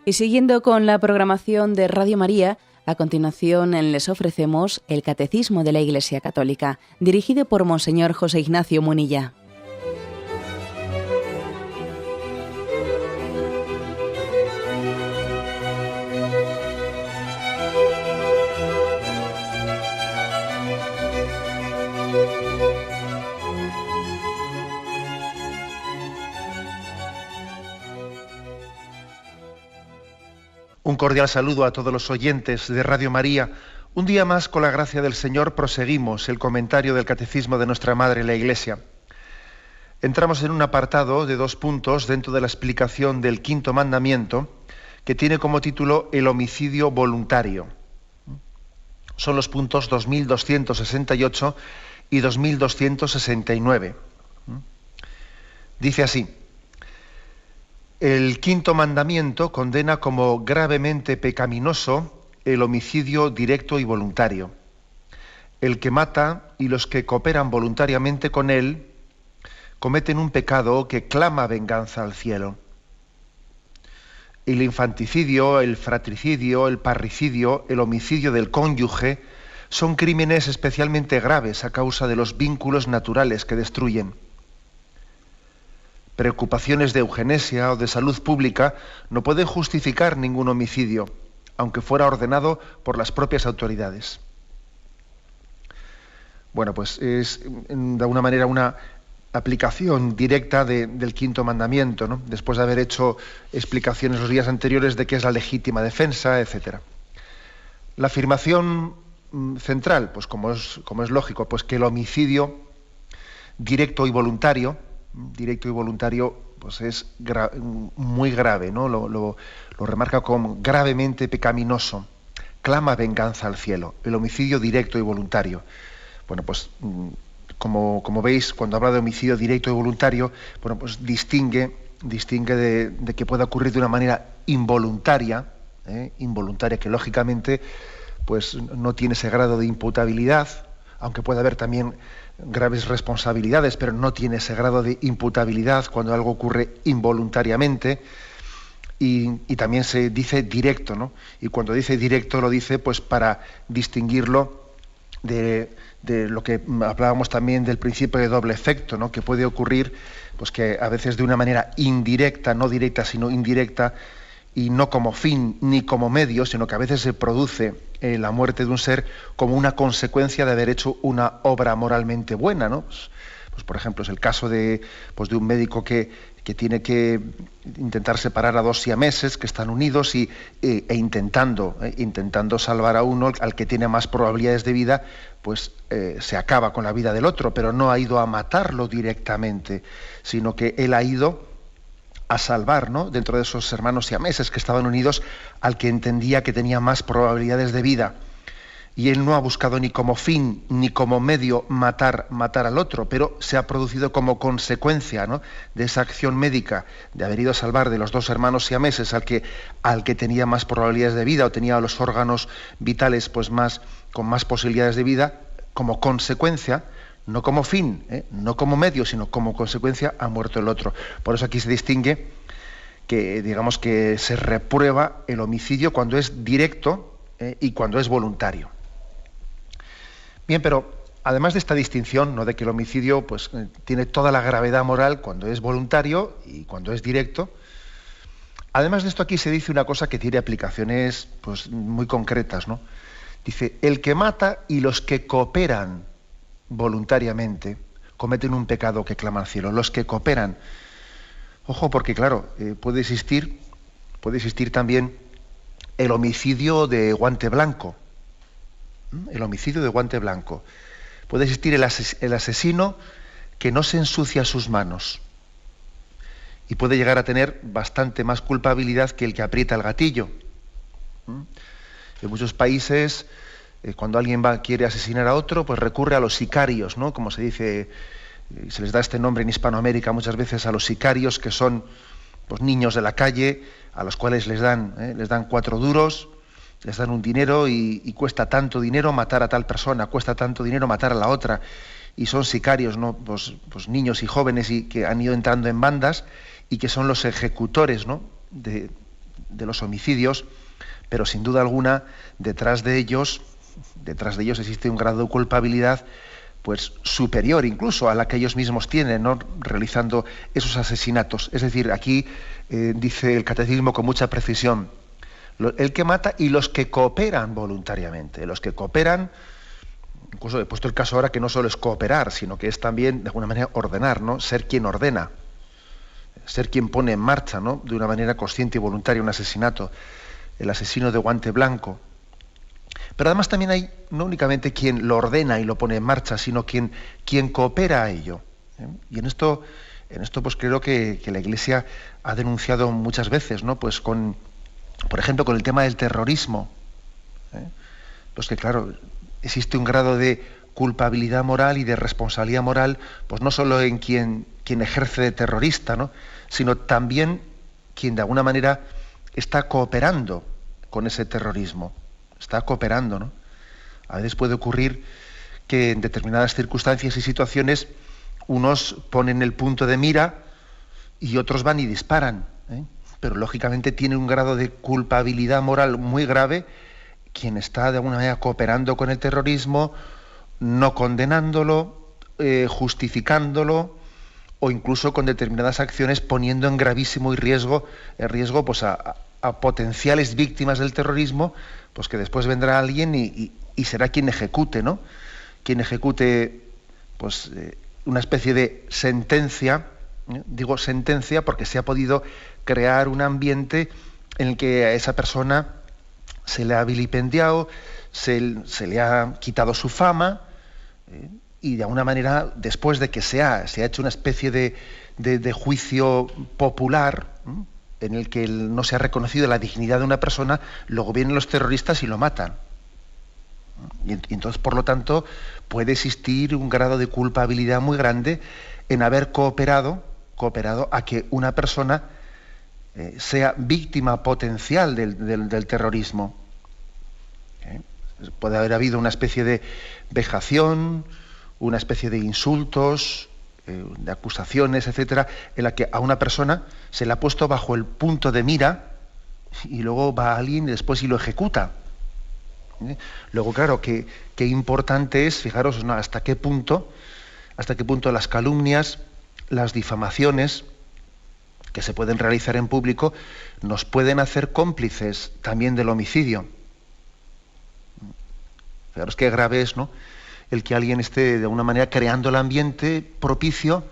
Y siguiendo con la programación de Radio María, a continuación les ofrecemos el Catecismo de la Iglesia Católica, dirigido por Monseñor José Ignacio Munilla. Un cordial saludo a todos los oyentes de Radio María. Un día más, con la gracia del Señor, proseguimos el comentario del Catecismo de nuestra Madre la Iglesia. Entramos en un apartado de 2 puntos dentro de la explicación del 5.º mandamiento, que tiene como título el homicidio voluntario. Son los puntos 2268 y 2269. Dice así: el 5.º mandamiento condena como gravemente pecaminoso el homicidio directo y voluntario. El que mata y los que cooperan voluntariamente con él cometen un pecado que clama venganza al cielo. El infanticidio, el fratricidio, el parricidio, el homicidio del cónyuge son crímenes especialmente graves a causa de los vínculos naturales que destruyen. Preocupaciones de eugenesia o de salud pública no pueden justificar ningún homicidio, aunque fuera ordenado por las propias autoridades. Bueno, pues es de alguna manera una aplicación directa del 5.º mandamiento, ¿no? Después de haber hecho explicaciones los días anteriores de qué es la legítima defensa, etc. La afirmación central, pues como es lógico, pues que el homicidio directo y voluntario, pues es muy grave, ¿no? Lo remarca como gravemente pecaminoso. Clama venganza al cielo. El homicidio directo y voluntario. Bueno, pues como veis, cuando habla de homicidio directo y voluntario, bueno, pues distingue de que pueda ocurrir de una manera involuntaria, que lógicamente pues no tiene ese grado de imputabilidad, aunque puede haber también graves responsabilidades, pero no tiene ese grado de imputabilidad cuando algo ocurre involuntariamente, y también se dice directo, ¿no? Y cuando dice directo lo dice pues para distinguirlo de lo que hablábamos también del principio de doble efecto, ¿no? Que puede ocurrir pues que a veces de una manera indirecta, no directa sino indirecta, y no como fin ni como medio, sino que a veces se produce la muerte de un ser como una consecuencia de haber hecho una obra moralmente buena, ¿no? Pues por ejemplo, es el caso de un médico que tiene que intentar separar a 2 siameses que están unidos e intentando salvar a uno, al que tiene más probabilidades de vida, pues se acaba con la vida del otro, pero no ha ido a matarlo directamente, sino que él ha ido a salvar, ¿no?, dentro de esos hermanos siameses que estaban unidos, al que entendía que tenía más probabilidades de vida. Y él no ha buscado ni como fin ni como medio matar al otro, pero se ha producido como consecuencia, ¿no?, de esa acción médica, de haber ido a salvar de los 2 hermanos siameses al que tenía más probabilidades de vida o tenía los órganos vitales pues con más posibilidades de vida. Como consecuencia, no como fin, no como medio, sino como consecuencia, ha muerto el otro. Por eso aquí se distingue que, digamos, que se reprueba el homicidio cuando es directo y cuando es voluntario. Bien, pero además de esta distinción, ¿no?, de que el homicidio pues tiene toda la gravedad moral cuando es voluntario y cuando es directo, además de esto aquí se dice una cosa que tiene aplicaciones pues muy concretas, ¿no? Dice: el que mata y los que cooperan voluntariamente cometen un pecado que clama al cielo. Los que cooperan, ojo, porque claro, puede existir también el homicidio de guante blanco. El homicidio de guante blanco. Puede existir el asesino que no se ensucia sus manos y puede llegar a tener bastante más culpabilidad que el que aprieta el gatillo. En muchos países, cuando alguien quiere asesinar a otro, pues recurre a los sicarios, ¿no? Como se dice, se les da este nombre en Hispanoamérica muchas veces a los sicarios, que son pues niños de la calle, a los cuales les dan 4 duros, les dan un dinero y cuesta tanto dinero matar a tal persona, cuesta tanto dinero matar a la otra, y son sicarios, ¿no? Pues niños y jóvenes que han ido entrando en bandas y que son los ejecutores, ¿no?, de de los homicidios, pero sin duda alguna detrás de ellos existe un grado de culpabilidad pues superior incluso a la que ellos mismos tienen, ¿no?, realizando esos asesinatos. Es decir, aquí dice el catecismo con mucha precisión, el que mata y los que cooperan voluntariamente. Los que cooperan, incluso he puesto el caso ahora que no solo es cooperar, sino que es también de alguna manera ordenar, ¿no?, ser quien ordena, ser quien pone en marcha, ¿no?, de una manera consciente y voluntaria un asesinato, el asesino de guante blanco. Pero además también hay no únicamente quien lo ordena y lo pone en marcha, sino quien coopera a ello. Y en esto pues creo que la Iglesia ha denunciado muchas veces, ¿no?, pues por ejemplo, con el tema del terrorismo. Pues que claro, existe un grado de culpabilidad moral y de responsabilidad moral, pues no solo en quien ejerce de terrorista, ¿no?, sino también quien de alguna manera está cooperando con ese terrorismo. Está cooperando, ¿no? A veces puede ocurrir que en determinadas circunstancias y situaciones unos ponen el punto de mira y otros van y disparan, pero lógicamente tiene un grado de culpabilidad moral muy grave quien está de alguna manera cooperando con el terrorismo, no condenándolo, justificándolo, o incluso con determinadas acciones poniendo en gravísimo riesgo pues a potenciales víctimas del terrorismo, pues que después vendrá alguien y será quien ejecute, ¿no?, quien ejecute pues una especie de sentencia. Digo sentencia porque se ha podido crear un ambiente en el que a esa persona se le ha vilipendiado, se le ha quitado su fama, y de alguna manera, después de que se ha hecho una especie de juicio popular, en el que no se ha reconocido la dignidad de una persona, luego vienen los terroristas y lo matan. Y entonces, por lo tanto, puede existir un grado de culpabilidad muy grande en haber cooperado a que una persona sea víctima potencial del terrorismo. Puede haber habido una especie de vejación, una especie de insultos, de acusaciones, etcétera, en la que a una persona se le ha puesto bajo el punto de mira y luego va alguien y después y lo ejecuta. Luego, claro, qué importante es, fijaros, ¿no?, hasta qué punto las calumnias, las difamaciones que se pueden realizar en público nos pueden hacer cómplices también del homicidio. Fijaros qué grave es, ¿no?, el que alguien esté de alguna manera creando el ambiente propicio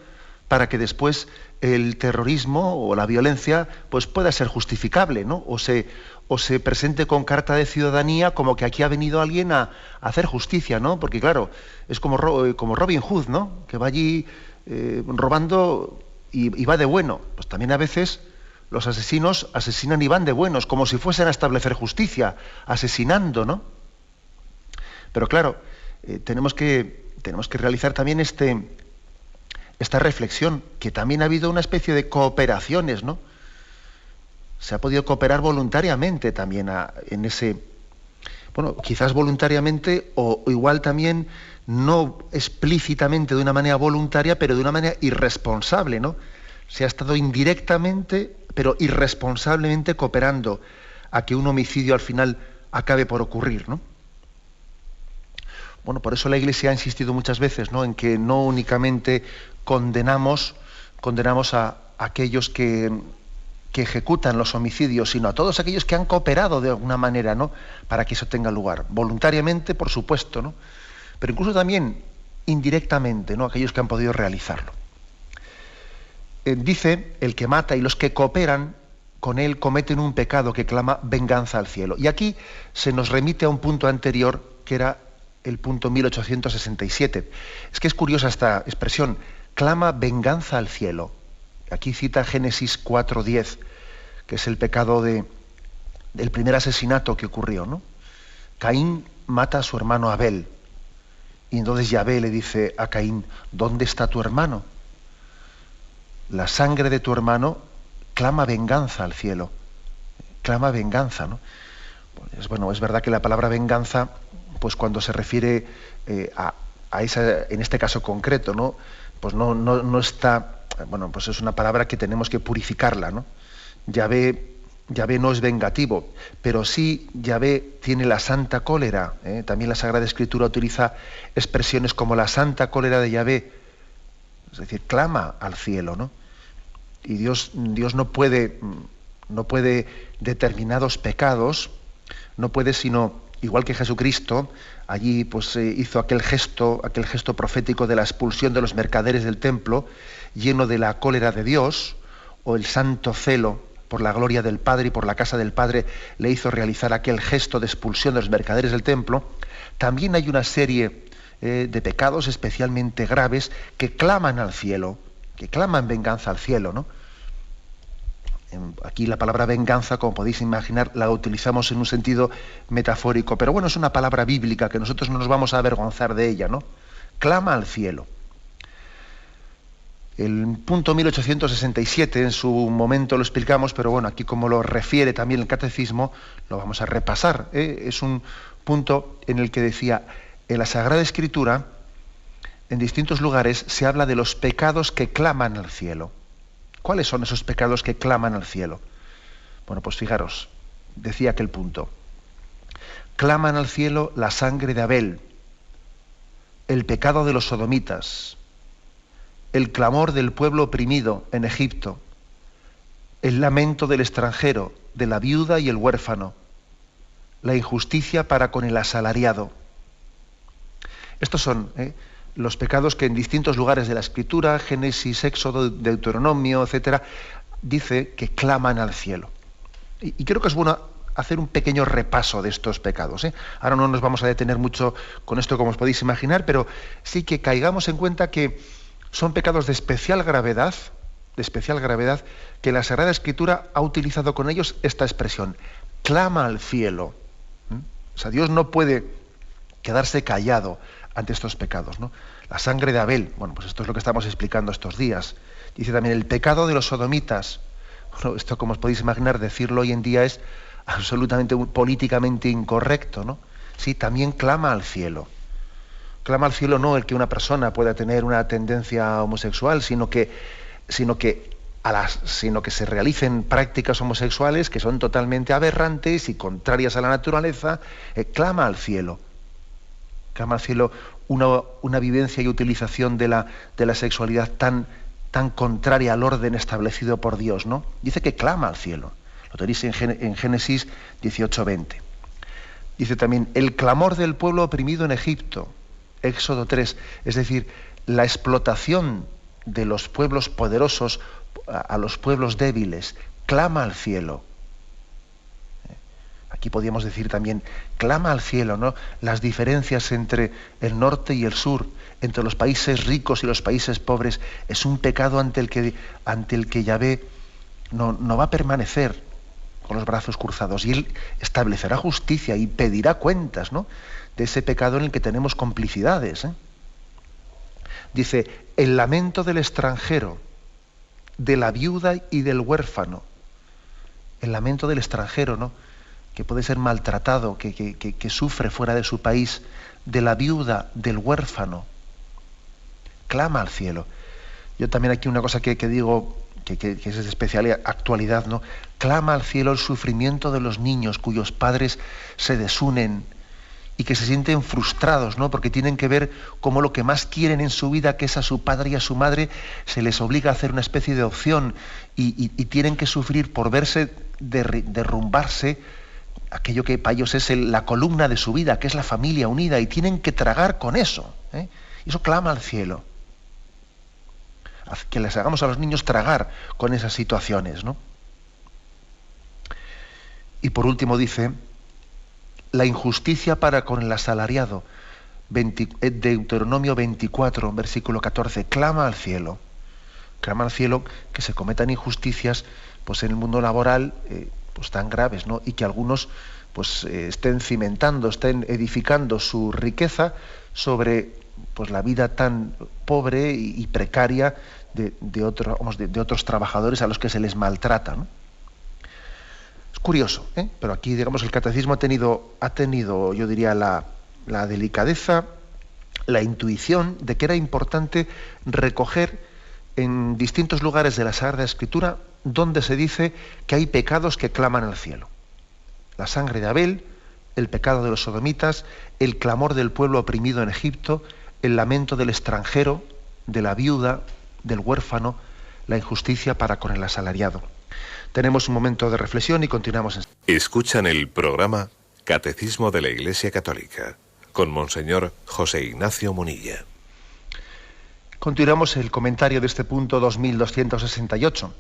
para que después el terrorismo o la violencia pues pueda ser justificable, ¿no?, o se presente con carta de ciudadanía como que aquí ha venido alguien a hacer justicia, ¿no? Porque claro, es como Robin Hood, ¿no?, que va allí robando y va de bueno. Pues también a veces los asesinos asesinan y van de buenos, como si fuesen a establecer justicia, asesinando, ¿no? Pero claro, tenemos que realizar también esta reflexión, que también ha habido una especie de cooperaciones, ¿no? Se ha podido cooperar voluntariamente también en ese, bueno, quizás voluntariamente o igual también no explícitamente de una manera voluntaria, pero de una manera irresponsable, ¿no? Se ha estado indirectamente, pero irresponsablemente cooperando a que un homicidio al final acabe por ocurrir, ¿no? Bueno, por eso la Iglesia ha insistido muchas veces, ¿no?, en que no únicamente condenamos a aquellos que ejecutan los homicidios, sino a todos aquellos que han cooperado de alguna manera, ¿no?, para que eso tenga lugar. Voluntariamente, por supuesto, ¿no?, pero incluso también indirectamente, ¿no?, aquellos que han podido realizarlo. Dice, el que mata y los que cooperan con él cometen un pecado que clama venganza al cielo. Y aquí se nos remite a un punto anterior, que era el punto 1867. Es que es curiosa esta expresión, clama venganza al cielo. Aquí cita Génesis 4:10, que es el pecado del primer asesinato que ocurrió, ¿no? Caín mata a su hermano Abel. Y entonces Yahvé le dice a Caín, ¿dónde está tu hermano? La sangre de tu hermano clama venganza al cielo. Clama venganza, ¿no? Pues, bueno, es verdad que la palabra venganza, pues cuando se refiere a esa, en este caso concreto, ¿no?, pues no está, bueno, pues es una palabra que tenemos que purificarla, ¿no? Yahvé Yahvé no es vengativo, pero sí Yahvé tiene la santa cólera. También la Sagrada Escritura utiliza expresiones como la santa cólera de Yahvé, es decir, clama al cielo, ¿no? Y Dios no puede determinados pecados, no puede sino, igual que Jesucristo, allí pues hizo aquel gesto profético de la expulsión de los mercaderes del templo, lleno de la cólera de Dios, o el santo celo por la gloria del Padre y por la casa del Padre le hizo realizar aquel gesto de expulsión de los mercaderes del templo. También hay una serie de pecados especialmente graves que claman al cielo, que claman venganza al cielo, ¿no? Aquí la palabra venganza, como podéis imaginar, la utilizamos en un sentido metafórico, pero bueno, es una palabra bíblica que nosotros no nos vamos a avergonzar de ella, ¿no? Clama al cielo. El punto 1867, en su momento lo explicamos, pero bueno, aquí como lo refiere también el Catecismo, lo vamos a repasar. Es un punto en el que decía, en la Sagrada Escritura, en distintos lugares, se habla de los pecados que claman al cielo. ¿Cuáles son esos pecados que claman al cielo? Bueno, pues fijaros, decía aquel punto. Claman al cielo la sangre de Abel, el pecado de los sodomitas, el clamor del pueblo oprimido en Egipto, el lamento del extranjero, de la viuda y el huérfano, la injusticia para con el asalariado. Estos son los pecados que en distintos lugares de la Escritura, Génesis, Éxodo, Deuteronomio, etcétera, dice que claman al cielo. Y creo que es bueno hacer un pequeño repaso de estos pecados. Ahora no nos vamos a detener mucho con esto, como os podéis imaginar, pero sí que caigamos en cuenta que son pecados de especial gravedad, que la Sagrada Escritura ha utilizado con ellos esta expresión: clama al cielo. O sea, Dios no puede quedarse callado ante estos pecados, ¿no? La sangre de Abel, bueno, pues esto es lo que estamos explicando estos días. Dice también el pecado de los sodomitas. Bueno, esto, como os podéis imaginar, decirlo hoy en día es absolutamente políticamente incorrecto, ¿no? Sí, también clama al cielo. Clama al cielo no el que una persona pueda tener una tendencia homosexual, sino que se realicen prácticas homosexuales que son totalmente aberrantes y contrarias a la naturaleza. Clama al cielo. Clama al cielo una vivencia y utilización de la sexualidad tan contraria al orden establecido por Dios, ¿no? Dice que clama al cielo. Lo tenéis en Génesis 18:20. Dice también el clamor del pueblo oprimido en Egipto, Éxodo 3, es decir, la explotación de los pueblos poderosos a los pueblos débiles, clama al cielo. Aquí podríamos decir también, clama al cielo, ¿no? Las diferencias entre el norte y el sur, entre los países ricos y los países pobres, es un pecado ante el que Yahvé no va a permanecer con los brazos cruzados, y él establecerá justicia y pedirá cuentas, ¿no?, de ese pecado en el que tenemos complicidades. Dice, el lamento del extranjero, de la viuda y del huérfano. El lamento del extranjero, ¿no?, que puede ser maltratado, que sufre fuera de su país, de la viuda, del huérfano. Clama al cielo. Yo también aquí una cosa que digo, que es de especial actualidad, ¿no? Clama al cielo el sufrimiento de los niños cuyos padres se desunen y que se sienten frustrados, ¿no?, porque tienen que ver cómo lo que más quieren en su vida, que es a su padre y a su madre, se les obliga a hacer una especie de opción y tienen que sufrir por verse derrumbarse aquello que para ellos es la columna de su vida, que es la familia unida, y tienen que tragar con eso. Y eso clama al cielo. Que les hagamos a los niños tragar con esas situaciones, ¿no? Y por último dice, la injusticia para con el asalariado, Deuteronomio 24, versículo 14, clama al cielo que se cometan injusticias pues en el mundo laboral pues tan graves, ¿no?, y que algunos pues estén edificando su riqueza sobre pues la vida tan pobre y precaria de otros trabajadores a los que se les maltrata, ¿no? Es curioso, pero aquí, digamos, el catecismo ha tenido, yo diría, la delicadeza, la intuición de que era importante recoger en distintos lugares de la Sagrada Escritura donde se dice que hay pecados que claman al cielo. La sangre de Abel, el pecado de los sodomitas, el clamor del pueblo oprimido en Egipto, el lamento del extranjero, de la viuda, del huérfano, la injusticia para con el asalariado. Tenemos un momento de reflexión y continuamos. Escuchan el programa Catecismo de la Iglesia Católica con Monseñor José Ignacio Munilla. Continuamos el comentario de este punto 2268.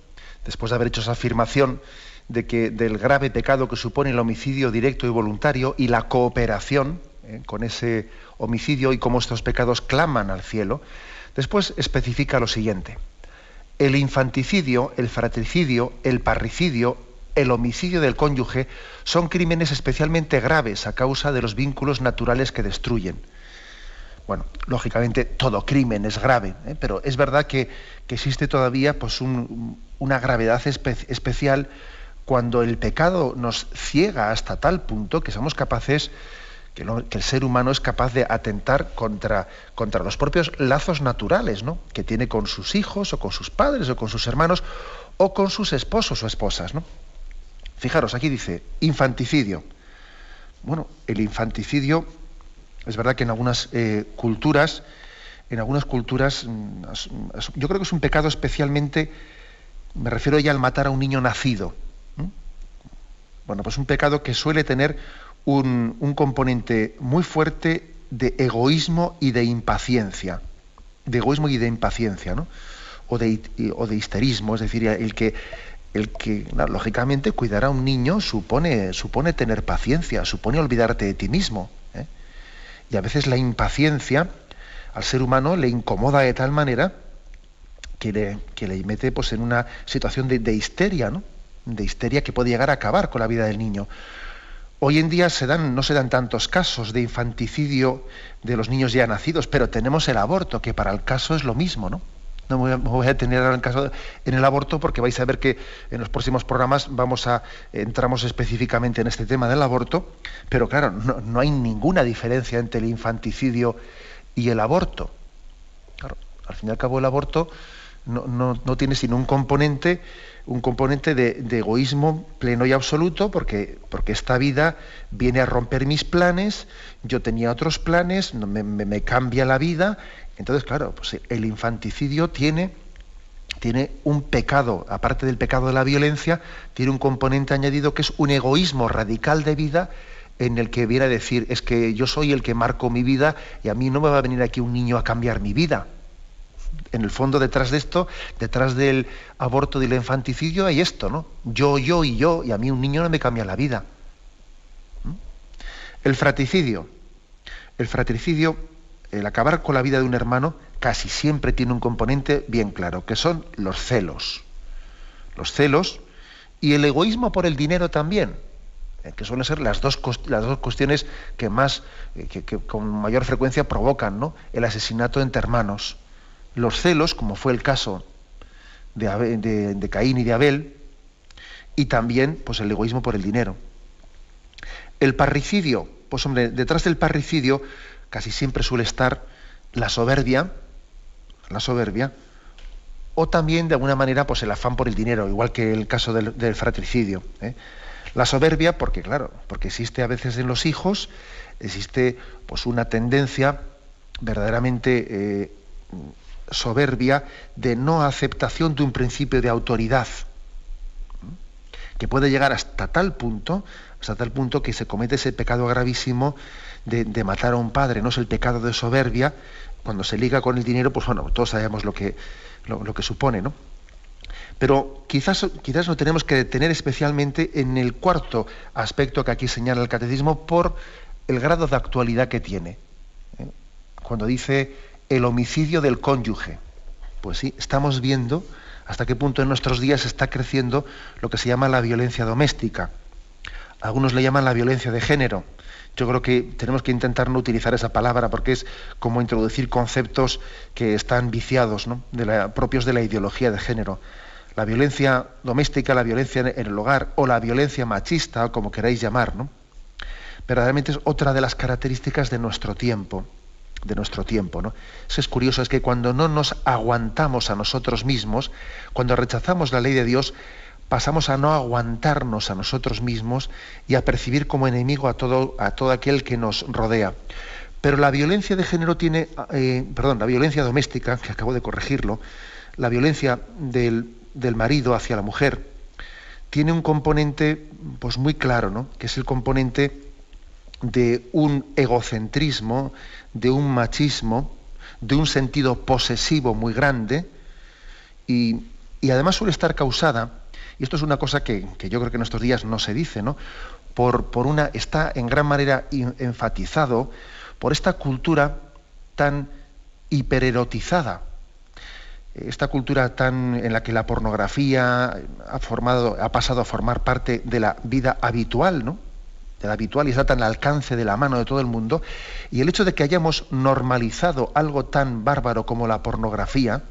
Después de haber hecho esa afirmación de que del grave pecado que supone el homicidio directo y voluntario y la cooperación con ese homicidio y cómo estos pecados claman al cielo, después especifica lo siguiente: el infanticidio, el fratricidio, el parricidio, el homicidio del cónyuge son crímenes especialmente graves a causa de los vínculos naturales que destruyen. Bueno, lógicamente todo crimen es grave, pero es verdad que existe todavía pues, una gravedad especial cuando el pecado nos ciega hasta tal punto que somos capaces, que el ser humano es capaz de atentar contra los propios lazos naturales, ¿no?, que tiene con sus hijos, o con sus padres, o con sus hermanos, o con sus esposos o esposas, ¿no? Fijaros, aquí dice infanticidio. Bueno, el infanticidio, es verdad que en algunas culturas, yo creo que es un pecado especialmente, me refiero ya al matar a un niño nacido. Bueno, pues un pecado que suele tener un componente muy fuerte de egoísmo y de impaciencia. De egoísmo y de impaciencia, ¿no? O de histerismo, es decir, el que lógicamente cuidar a un niño supone tener paciencia, supone olvidarte de ti mismo. Y a veces la impaciencia al ser humano le incomoda de tal manera que le mete pues, en una situación de histeria, ¿no? De histeria que puede llegar a acabar con la vida del niño. Hoy en día no se dan tantos casos de infanticidio de los niños ya nacidos, pero tenemos el aborto, que para el caso es lo mismo, ¿no? No me voy a detener ahora en el aborto, porque vais a ver que en los próximos programas entramos específicamente en este tema del aborto, pero claro, no hay ninguna diferencia entre el infanticidio y el aborto. Claro, al fin y al cabo el aborto no tiene sino un componente de egoísmo pleno y absoluto, porque esta vida viene a romper mis planes, yo tenía otros planes, me cambia la vida. Entonces, claro, pues el infanticidio tiene un pecado, aparte del pecado de la violencia, tiene un componente añadido que es un egoísmo radical de vida, en el que viene a decir, es que yo soy el que marco mi vida y a mí no me va a venir aquí un niño a cambiar mi vida. En el fondo, detrás de esto, detrás del aborto y del infanticidio, hay esto, ¿no? Yo, y a mí un niño no me cambia la vida. El fratricidio, el acabar con la vida de un hermano, casi siempre tiene un componente bien claro, que son los celos. Los celos y el egoísmo por el dinero también, que suelen ser las dos cuestiones que con mayor frecuencia provocan, ¿no?, el asesinato entre hermanos. Los celos, como fue el caso de Caín y de Abel, y también pues, el egoísmo por el dinero. El parricidio, pues hombre, detrás del parricidio casi siempre suele estar la soberbia, o también de alguna manera pues el afán por el dinero, igual que el caso del fratricidio. La soberbia, porque existe a veces en los hijos, existe pues una tendencia verdaderamente soberbia de no aceptación de un principio de autoridad, que puede llegar hasta tal punto que se comete ese pecado gravísimo de matar a un padre. No es el pecado de soberbia, cuando se liga con el dinero, pues bueno, todos sabemos lo que supone, ¿no? Pero quizás lo tenemos que detener especialmente en el cuarto aspecto que aquí señala el Catecismo, por el grado de actualidad que tiene. Cuando dice el homicidio del cónyuge, pues sí, estamos viendo hasta qué punto en nuestros días está creciendo lo que se llama la violencia doméstica. Algunos le llaman la violencia de género. Yo creo que tenemos que intentar no utilizar esa palabra, porque es como introducir conceptos que están viciados, ¿no?, propios de la ideología de género. La violencia doméstica, la violencia en el hogar, o la violencia machista, o como queráis llamar, ¿no?, verdaderamente es otra de las características de nuestro tiempo. de nuestro tiempo, ¿no? Eso es curioso, es que cuando no nos aguantamos a nosotros mismos, cuando rechazamos la ley de Dios, pasamos a no aguantarnos a nosotros mismos y a percibir como enemigo a todo aquel que nos rodea. Pero la violencia de género tiene, la violencia doméstica, que acabo de corregirlo, la violencia del marido hacia la mujer, tiene un componente pues muy claro, ¿no? Que es el componente de un egocentrismo, de un machismo, de un sentido posesivo muy grande, y además suele estar causada, y esto es una cosa que yo creo que en estos días no se dice, ¿no? Está en gran manera enfatizado por esta cultura tan hipererotizada, esta cultura en la que la pornografía ha pasado a formar parte de la vida habitual, ¿no? De la habitual, y está tan al alcance de la mano de todo el mundo, y el hecho de que hayamos normalizado algo tan bárbaro como la pornografía,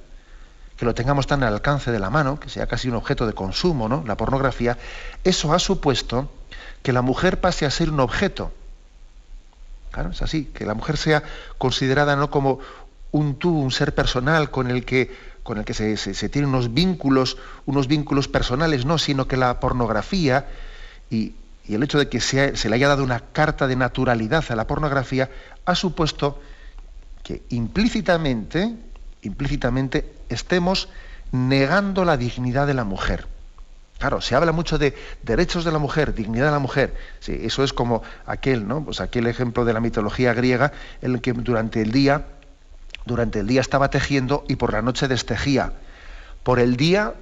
que lo tengamos tan al alcance de la mano, que sea casi un objeto de consumo, ¿no? La pornografía, eso ha supuesto que la mujer pase a ser un objeto. Claro, es así, que la mujer sea considerada no como un ser personal con el que se tienen unos vínculos personales, no, sino que la pornografía y el hecho de que se le haya dado una carta de naturalidad a la pornografía ha supuesto que implícitamente estemos negando la dignidad de la mujer. Claro, se habla mucho de derechos de la mujer, dignidad de la mujer. Sí, eso es como aquel ejemplo de la mitología griega en el que durante el día estaba tejiendo y por la noche destejía. Por el día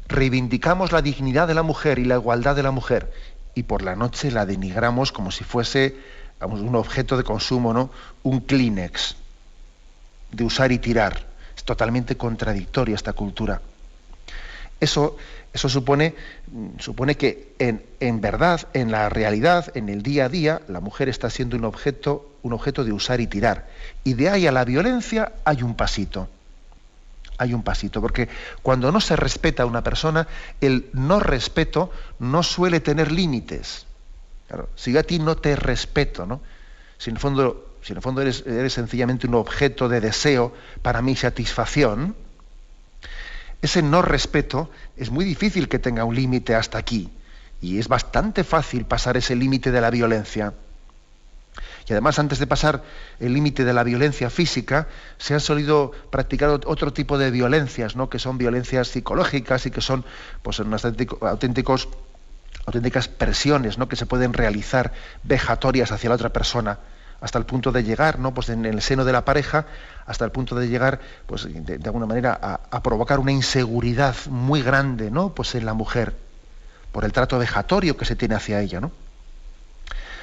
reivindicamos la dignidad de la mujer y la igualdad de la mujer, y por la noche la denigramos como si fuese, un objeto de consumo, ¿no? Un Kleenex de usar y tirar. Es totalmente contradictoria esta cultura. Eso supone que en verdad, en la realidad, en el día a día, la mujer está siendo un objeto de usar y tirar. Y de ahí a la violencia hay un pasito. Porque cuando no se respeta a una persona, el no respeto no suele tener límites. Claro, si yo a ti no te respeto, ¿no? Si en el fondo eres sencillamente un objeto de deseo para mi satisfacción, ese no respeto es muy difícil que tenga un límite hasta aquí. Y es bastante fácil pasar ese límite de la violencia. Y además, antes de pasar el límite de la violencia física, se han solido practicar otro tipo de violencias, ¿no? Que son violencias psicológicas y que son pues, unas auténticas presiones, ¿no? Que se pueden realizar vejatorias hacia la otra persona, hasta el punto de llegar, ¿no? Pues en el seno de la pareja, hasta el punto de llegar, pues, de alguna manera, a provocar una inseguridad muy grande, ¿no? Pues en la mujer, por el trato vejatorio que se tiene hacia ella, ¿no?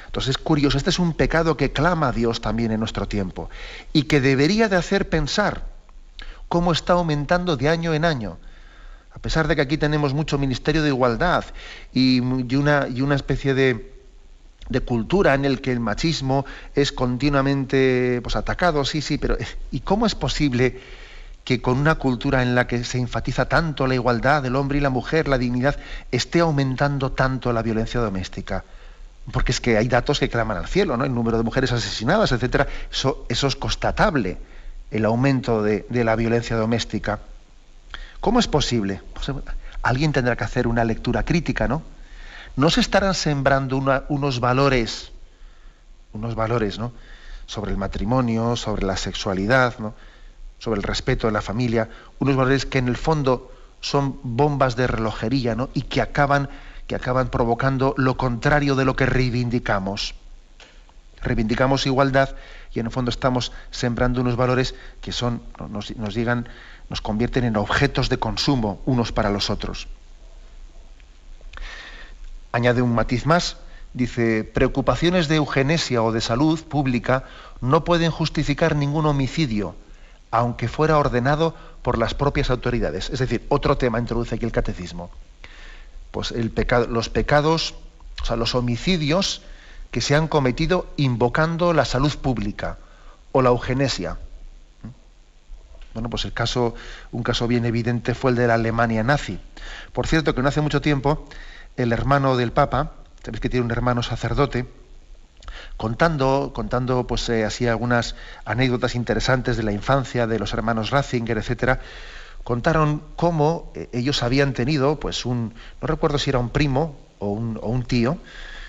Entonces es curioso, este es un pecado que clama a Dios también en nuestro tiempo y que debería de hacer pensar cómo está aumentando de año en año. A pesar de que aquí tenemos mucho ministerio de igualdad y una especie de cultura en el que el machismo es continuamente pues, atacado, sí, pero ¿y cómo es posible que con una cultura en la que se enfatiza tanto la igualdad del hombre y la mujer, la dignidad, esté aumentando tanto la violencia doméstica? Porque es que hay datos que claman al cielo, ¿no? El número de mujeres asesinadas, etcétera. Eso es constatable, el aumento de la violencia doméstica. ¿Cómo es posible? Pues, alguien tendrá que hacer una lectura crítica, ¿no? ¿No se estarán sembrando unos valores, ¿no? Sobre el matrimonio, sobre la sexualidad, ¿no? Sobre el respeto de la familia, unos valores que en el fondo son bombas de relojería, ¿no? Y que acaban provocando lo contrario de lo que reivindicamos. Reivindicamos igualdad y en el fondo estamos sembrando unos valores que nos convierten en objetos de consumo unos para los otros. Añade un matiz más, dice, preocupaciones de eugenesia o de salud pública no pueden justificar ningún homicidio, aunque fuera ordenado por las propias autoridades. Es decir, otro tema introduce aquí el catecismo. Pues los pecados, o sea, los homicidios que se han cometido invocando la salud pública o la eugenesia. Bueno, pues un caso bien evidente fue el de la Alemania nazi. Por cierto, que no hace mucho tiempo, el hermano del Papa, sabéis que tiene un hermano sacerdote, contando pues así algunas anécdotas interesantes de la infancia de los hermanos Ratzinger, etcétera. Contaron cómo ellos habían tenido, pues no recuerdo si era un primo o un tío,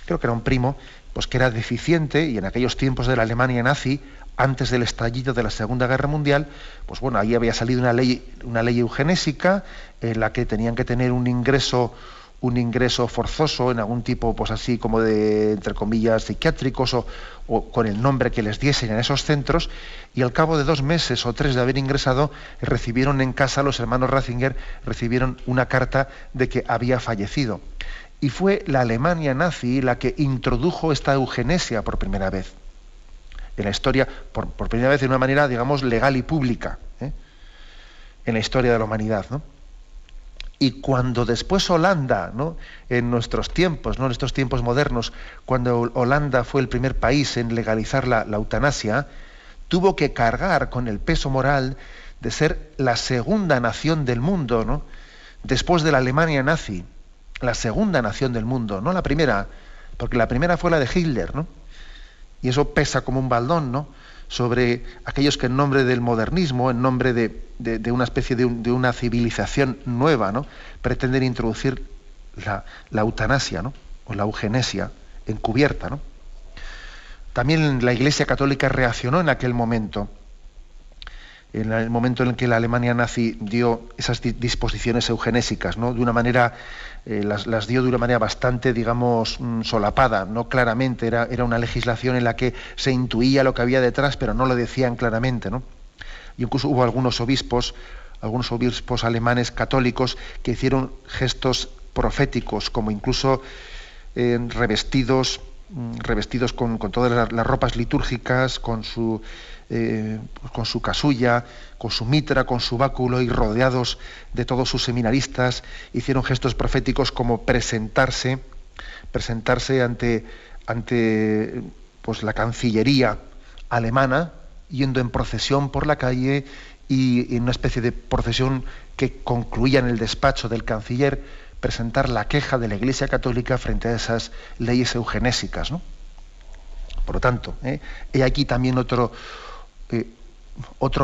creo que era un primo, pues que era deficiente, y en aquellos tiempos de la Alemania nazi, antes del estallido de la Segunda Guerra Mundial, pues bueno, ahí había salido una ley eugenésica en la que tenían que tener un ingreso forzoso en algún tipo, pues así como de, entre comillas, psiquiátricos o con el nombre que les diesen en esos centros, y al cabo de 2 meses o 3 de haber ingresado, recibieron en casa, los hermanos Ratzinger, recibieron una carta de que había fallecido. Y fue la Alemania nazi la que introdujo esta eugenesia por primera vez en la historia, por primera vez de una manera, digamos, legal y pública, en la historia de la humanidad, ¿no? Y cuando después Holanda, ¿no?, en nuestros tiempos, ¿no?, en estos tiempos modernos, cuando Holanda fue el primer país en legalizar la eutanasia, tuvo que cargar con el peso moral de ser la segunda nación del mundo, ¿no?, después de la Alemania nazi, la segunda nación del mundo, no la primera, porque la primera fue la de Hitler, ¿no? Y eso pesa como un baldón, ¿no?, sobre aquellos que en nombre del modernismo, en nombre de una especie de una civilización nueva, ¿no?, pretenden introducir la eutanasia, ¿no?, o la eugenesia encubierta, ¿no? También la Iglesia Católica reaccionó en aquel momento, en el momento en el que la Alemania nazi dio esas disposiciones eugenésicas, ¿no?, de una manera, las dio de una manera bastante, digamos, solapada, no claramente, era una legislación en la que se intuía lo que había detrás, pero no lo decían claramente, ¿no? Y incluso hubo algunos obispos alemanes católicos que hicieron gestos proféticos, como incluso revestidos con todas las ropas litúrgicas, con su casulla, con su mitra, con su báculo, y rodeados de todos sus seminaristas, hicieron gestos proféticos como presentarse ante pues la Cancillería alemana, yendo en procesión por la calle, y en una especie de procesión que concluía en el despacho del canciller, presentar la queja de la Iglesia Católica frente a esas leyes eugenésicas, ¿no? Por lo tanto, he aquí también otro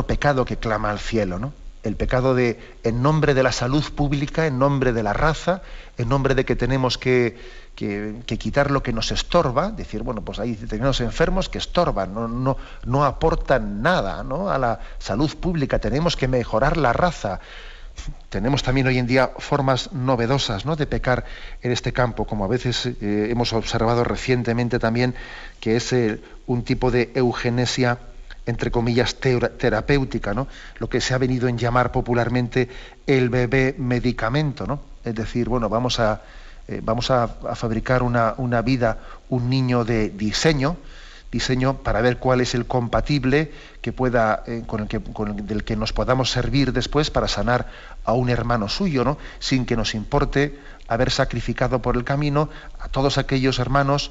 pecado que clama al cielo, ¿no? El pecado en nombre de la salud pública, en nombre de la raza, en nombre de que tenemos que quitar lo que nos estorba, decir, bueno, pues hay determinados enfermos que estorban, no aportan nada, ¿no?, a la salud pública, tenemos que mejorar la raza. Tenemos también hoy en día formas novedosas, ¿no?, de pecar en este campo, como a veces hemos observado recientemente también, que es un tipo de eugenesia, entre comillas, terapéutica, ¿no?, lo que se ha venido en llamar popularmente el bebé medicamento, ¿no? Es decir, bueno, vamos a fabricar una vida, un niño de diseño para ver cuál es el compatible que pueda del que nos podamos servir después para sanar a un hermano suyo, ¿no?, sin que nos importe haber sacrificado por el camino a todos aquellos hermanos,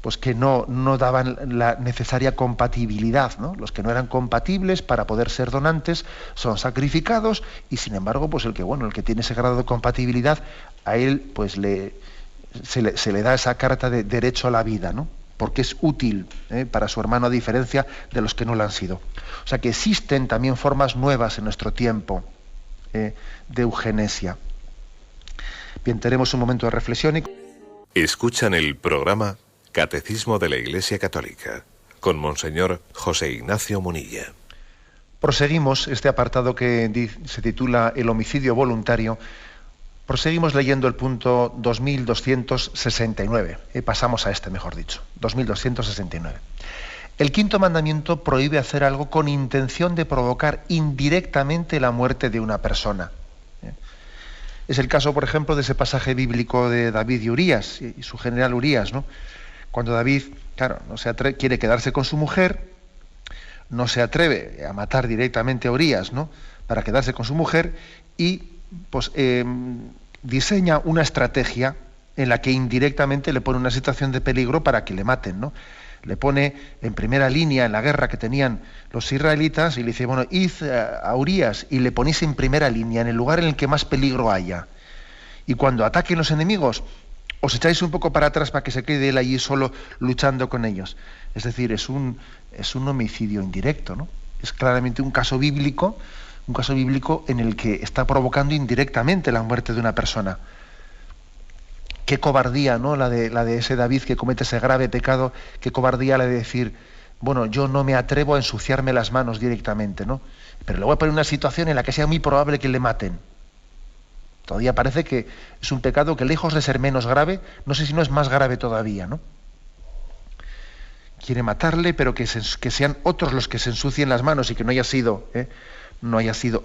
pues que no daban la necesaria compatibilidad, ¿no? Los que no eran compatibles para poder ser donantes son sacrificados, y sin embargo, pues el que tiene ese grado de compatibilidad, a él pues se le da esa carta de derecho a la vida, ¿no?, porque es útil para su hermano, a diferencia de los que no lo han sido. O sea que existen también formas nuevas en nuestro tiempo de eugenesia. Bien, tenemos un momento de reflexión. Escuchan el programa Catecismo de la Iglesia Católica con Monseñor José Ignacio Munilla. Proseguimos este apartado que se titula El homicidio voluntario. Proseguimos leyendo el punto 2269. Pasamos a mejor dicho, 2269. El quinto mandamiento prohíbe hacer algo con intención de provocar indirectamente la muerte de una persona. Es el caso, por ejemplo, de ese pasaje bíblico de David y Urías, y su general Urías, ¿no? Cuando David, claro, quiere quedarse con su mujer, no se atreve a matar directamente a Urías, ¿no?, para quedarse con su mujer, y pues diseña una estrategia en la que indirectamente le pone una situación de peligro para que le maten, ¿no? Le pone en primera línea en la guerra que tenían los israelitas, y le dice, bueno, id a Urías y le ponéis en primera línea, en el lugar en el que más peligro haya. Y cuando ataquen los enemigos, os echáis un poco para atrás para que se quede él allí solo luchando con ellos. Es decir, es un homicidio indirecto, ¿no? Es claramente un caso bíblico en el que está provocando indirectamente la muerte de una persona. Qué cobardía, ¿no? La de ese David que comete ese grave pecado, qué cobardía la de decir, bueno, yo no me atrevo a ensuciarme las manos directamente, ¿no? Pero le voy a poner una situación en la que sea muy probable que le maten. Todavía parece que es un pecado que, lejos de ser menos grave, no sé si no es más grave todavía, ¿no? Quiere matarle, pero que sean otros los que se ensucien las manos y que no haya sido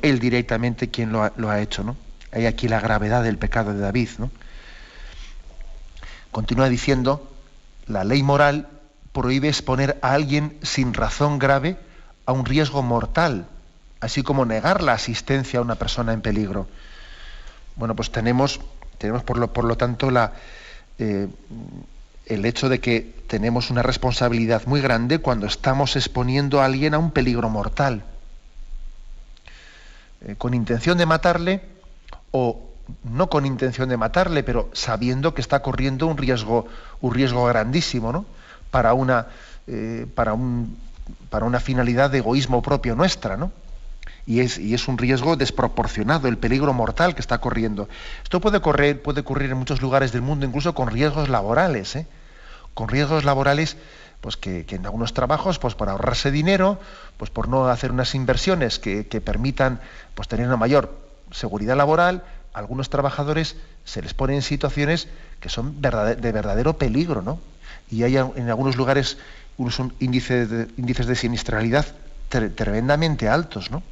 él directamente quien lo ha hecho, ¿no? Hay aquí la gravedad del pecado de David, ¿no? Continúa diciendo, la ley moral prohíbe exponer a alguien sin razón grave a un riesgo mortal, así como negar la asistencia a una persona en peligro. Bueno, pues tenemos por lo tanto el hecho de que tenemos una responsabilidad muy grande cuando estamos exponiendo a alguien a un peligro mortal. Con intención de matarle o no con intención de matarle, pero sabiendo que está corriendo un riesgo grandísimo, ¿no? Para una finalidad de egoísmo propio nuestra, ¿no? Y es un riesgo desproporcionado, el peligro mortal que está corriendo. Esto puede ocurrir en muchos lugares del mundo, incluso con riesgos laborales, ¿eh? Con riesgos laborales, pues que en algunos trabajos, pues por ahorrarse dinero, pues por no hacer unas inversiones que permitan pues tener una mayor seguridad laboral, a algunos trabajadores se les pone en situaciones que son de verdadero peligro, ¿no? Y hay en algunos lugares unos índices de siniestralidad tremendamente altos, ¿no?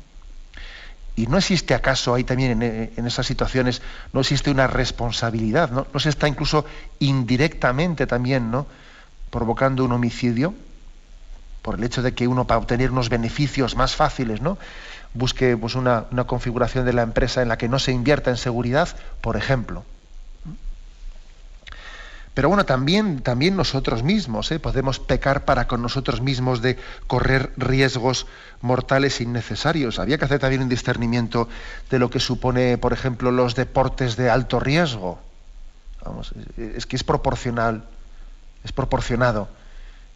Y no existe acaso ahí también en esas situaciones, no existe una responsabilidad, ¿no? No se está incluso indirectamente también, ¿no?, provocando un homicidio por el hecho de que uno, para obtener unos beneficios más fáciles, ¿no?, busque pues una configuración de la empresa en la que no se invierta en seguridad, por ejemplo. Pero bueno, también nosotros mismos podemos pecar para con nosotros mismos de correr riesgos mortales innecesarios. Había que hacer también un discernimiento de lo que supone, por ejemplo, los deportes de alto riesgo. Vamos, es que es proporcionado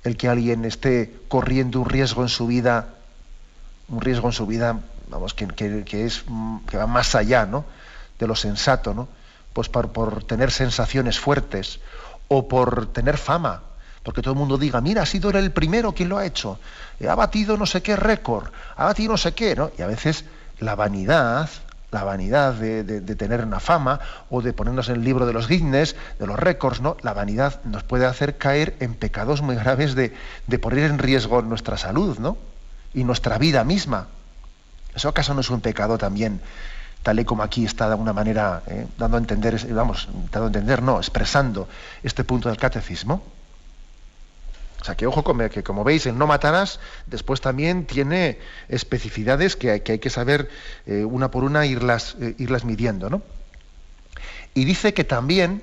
el que alguien esté corriendo un riesgo en su vida, vamos, que va más allá, ¿no?, de lo sensato, ¿no? Pues por tener sensaciones fuertes o por tener fama, porque todo el mundo diga, mira, ha sido él el primero quien lo ha hecho, ha batido no sé qué récord, ha batido no sé qué, ¿no? Y a veces la vanidad de tener una fama o de ponernos en el libro de los Guinness, de los récords, ¿no? La vanidad nos puede hacer caer en pecados muy graves de poner en riesgo nuestra salud, ¿no?, y nuestra vida misma. ¿Eso acaso no es un pecado también, tal y como aquí está de alguna manera expresando este punto del catecismo? O sea, que ojo, que como veis, el no matarás después también tiene especificidades que hay que saber una por una irlas midiendo, ¿no? Y dice que también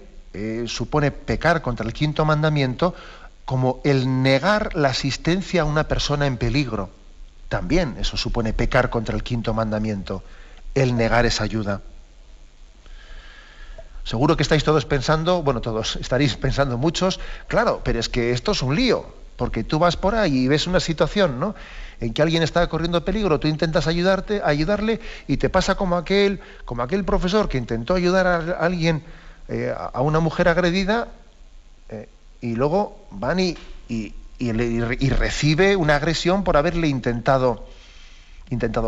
supone pecar contra el quinto mandamiento como el negar la asistencia a una persona en peligro. También eso supone pecar contra el quinto mandamiento, el negar esa ayuda. Seguro que estáis todos pensando, bueno, todos estaréis pensando muchos, claro, pero es que esto es un lío, porque tú vas por ahí y ves una situación, ¿no?, en que alguien está corriendo peligro, tú intentas ayudarle y te pasa como aquel profesor que intentó ayudar a alguien, a una mujer agredida, y luego van y recibe una agresión por haberle intentado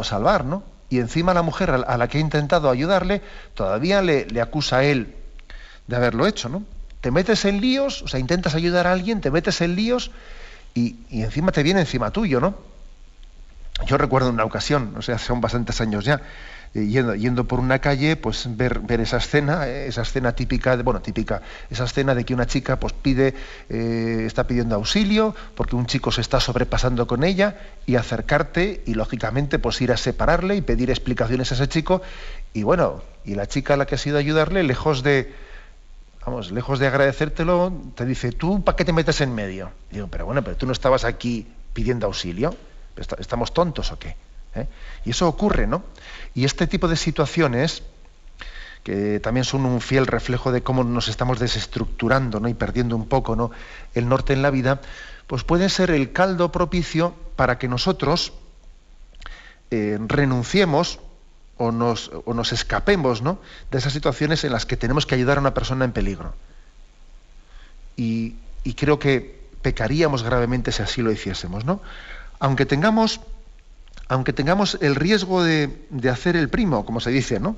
salvar, ¿no? Y encima la mujer a la que ha intentado ayudarle todavía le acusa a él de haberlo hecho, ¿no? Te metes en líos, o sea, intentas ayudar a alguien, te metes en líos y encima te viene encima tuyo, ¿no? Yo recuerdo una ocasión, o sea, son bastantes años ya, yendo por una calle, pues ver esa escena típica, esa escena de que una chica pues está pidiendo auxilio porque un chico se está sobrepasando con ella, y acercarte y lógicamente pues ir a separarle y pedir explicaciones a ese chico, y bueno, y la chica a la que has ido a ayudarle, lejos de agradecértelo, te dice, ¿tú para qué te metes en medio? Y digo, pero tú no estabas aquí pidiendo auxilio, ¿estamos tontos o qué? Y eso ocurre, ¿no? Y este tipo de situaciones que también son un fiel reflejo de cómo nos estamos desestructurando, ¿no? Y perdiendo un poco, ¿no?, el norte en la vida, pues pueden ser el caldo propicio para que nosotros renunciemos o nos escapemos, ¿no?, de esas situaciones en las que tenemos que ayudar a una persona en peligro. Y creo que pecaríamos gravemente si así lo hiciésemos, ¿no? Aunque tengamos el riesgo de hacer el primo, como se dice, ¿no?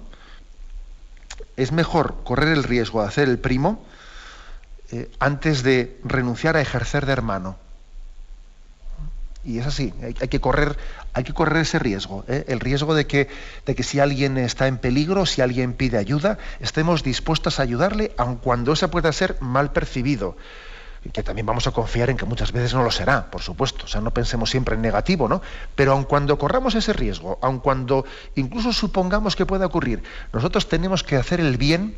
Es mejor correr el riesgo de hacer el primo antes de renunciar a ejercer de hermano. Y es así, hay que correr ese riesgo, el riesgo de que si alguien está en peligro, si alguien pide ayuda, estemos dispuestos a ayudarle, aun cuando eso pueda ser mal percibido. Que también vamos a confiar en que muchas veces no lo será, por supuesto. O sea, no pensemos siempre en negativo, ¿no? Pero aun cuando corramos ese riesgo, aun cuando incluso supongamos que pueda ocurrir, nosotros tenemos que hacer el bien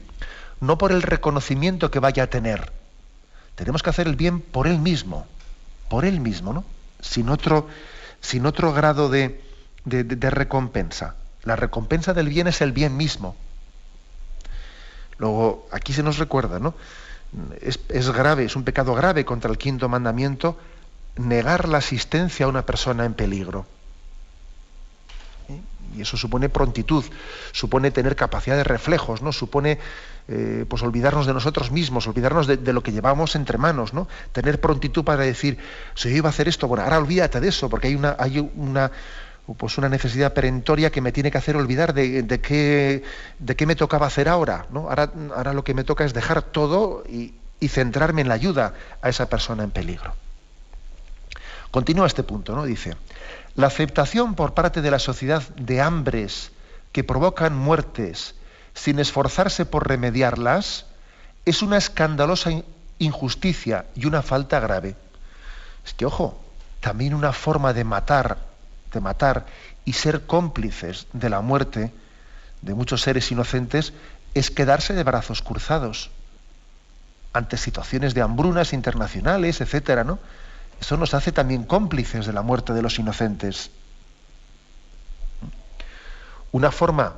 no por el reconocimiento que vaya a tener. Tenemos que hacer el bien por él mismo, ¿no? Sin otro grado de recompensa. La recompensa del bien es el bien mismo. Luego, aquí se nos recuerda, ¿no? Es grave, es un pecado grave contra el quinto mandamiento negar la asistencia a una persona en peligro. Y eso supone prontitud, supone tener capacidad de reflejos, ¿no? Supone pues olvidarnos de nosotros mismos, olvidarnos de lo que llevamos entre manos, ¿no? Tener prontitud para decir, si yo iba a hacer esto, bueno, ahora olvídate de eso, porque hay una necesidad perentoria que me tiene que hacer olvidar de qué me tocaba hacer ahora, ¿no? Ahora lo que me toca es dejar todo y centrarme en la ayuda a esa persona en peligro. Continúa este punto, ¿no? Dice, la aceptación por parte de la sociedad de hambres que provocan muertes sin esforzarse por remediarlas es una escandalosa injusticia y una falta grave. Es que, ojo, también una forma de matar y ser cómplices de la muerte de muchos seres inocentes es quedarse de brazos cruzados ante situaciones de hambrunas internacionales, etcétera, ¿no? Eso nos hace también cómplices de la muerte de los inocentes. Una forma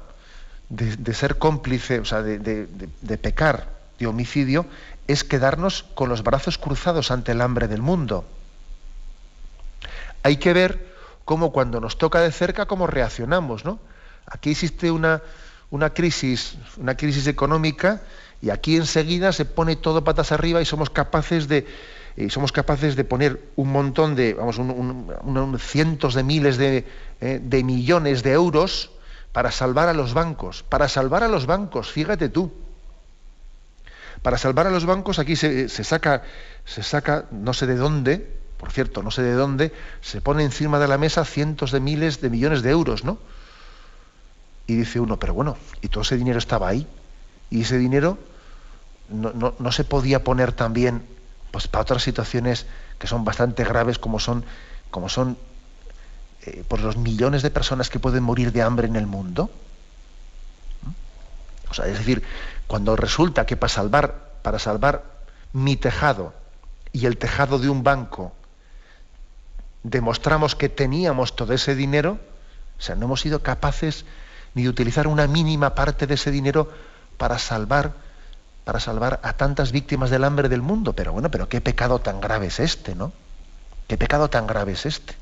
de ser cómplice, o sea, de pecar, de homicidio, es quedarnos con los brazos cruzados ante el hambre del mundo. Hay que ver cómo cuando nos toca de cerca, cómo reaccionamos, ¿no? Aquí existe una crisis económica y aquí enseguida se pone todo patas arriba y somos capaces de poner un montón de, cientos de miles de millones de euros para salvar a los bancos. Para salvar a los bancos, fíjate tú. Para salvar a los bancos aquí se saca, no sé de dónde, por cierto, no sé de dónde, se pone encima de la mesa cientos de miles de millones de euros, ¿no? Y dice uno, pero bueno, y todo ese dinero estaba ahí. Y ese dinero no se podía poner también pues para otras situaciones que son bastante graves, como son por los millones de personas que pueden morir de hambre en el mundo. O sea, es decir, cuando resulta que para salvar mi tejado y el tejado de un banco demostramos que teníamos todo ese dinero, o sea, no hemos sido capaces ni de utilizar una mínima parte de ese dinero para salvar a tantas víctimas del hambre del mundo. Pero bueno, pero qué pecado tan grave es este, ¿no? ¿Qué pecado tan grave es este?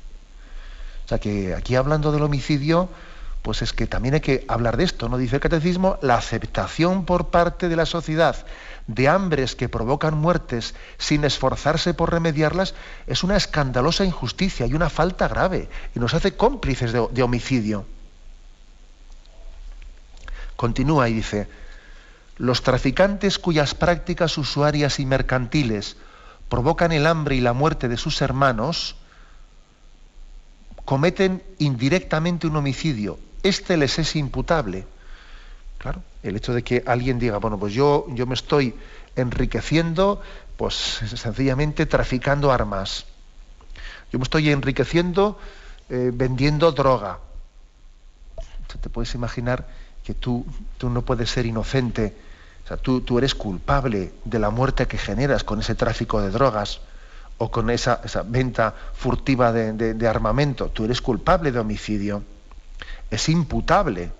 O sea, que aquí hablando del homicidio, pues es que también hay que hablar de esto, ¿no? Dice el Catecismo, la aceptación por parte de la sociedad de hambres que provocan muertes sin esforzarse por remediarlas es una escandalosa injusticia y una falta grave, y nos hace cómplices de homicidio. Continúa y dice, los traficantes cuyas prácticas usuarias y mercantiles provocan el hambre y la muerte de sus hermanos cometen indirectamente un homicidio. Este les es imputable. Claro, el hecho de que alguien diga, bueno, pues yo me estoy enriqueciendo, pues sencillamente traficando armas. Yo me estoy enriqueciendo vendiendo droga. Te puedes imaginar que tú no puedes ser inocente. O sea, tú eres culpable de la muerte que generas con ese tráfico de drogas o con esa venta furtiva de armamento. Tú eres culpable de homicidio. Es imputable.